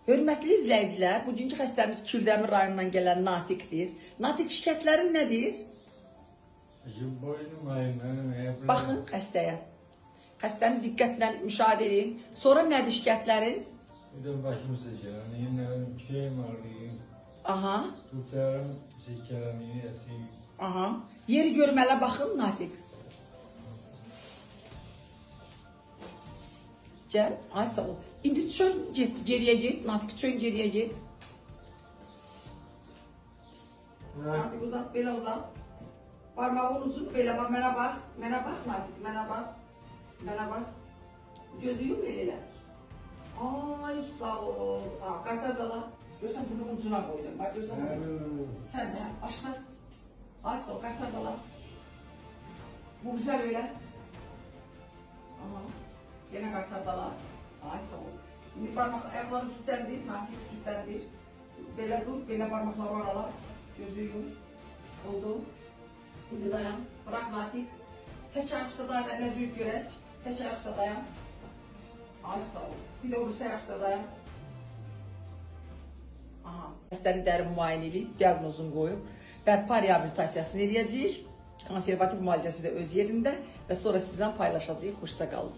Hörmətli izləyicilər, bugünkü xəstəmiz Kürdəmir rayonundan gələn Natiqdir. Natiq şikayətlərin nədir? Boynum ağrıyor. Baxın xəstəyə. Xəstəni diqqətlə müşahidə edin. Sonra nədir şikayətlərin? Bir de başım sıçranıyor, şeyim ağrıyor. Aha, Tutağım sıçranıyor, esiyor. aha. Yeri görmələ baxın Natiq. Gəl, ay sağ ol. İndi çön get, geriyə get. Natiq çön geriyə get. Natiq uzat, belə uzat. Parmağın uzun, belə bax, mənə bax. Mənə bax Natiq, mənə bax. Mənə bax. Gözü yum elə. Ay sağ ol. Ha, qaytar da la. Görsən bunu ucuna qoydum. Bax görsən. Sən də başla. Ay sağ ol, qaytar da la. Bu güzel öyle. Aha. Yine qaytar da la. Ay sağ ol. Şimdi parmak ayakların sütlendir, Natiq sütlendir. Belə dur, belə parmakları arala. Gözü yum. Oldu. Şimdi dayan. Bırak Natiq. Tek ayak üstə dayan, əlinə züyük görək. Tek ayak üstə dayan. Ay sağ ol. Bir de olursa ayak üstə dayan. Aha. Xəstənin dərin müayinə edib, diaqnozunu qoyub, bərpa reabilitasiyasını eləyəcəyik. Konservativ müalicəsi də öz yerində və sonra sizdən paylaşacağıq. Xoşça qalın.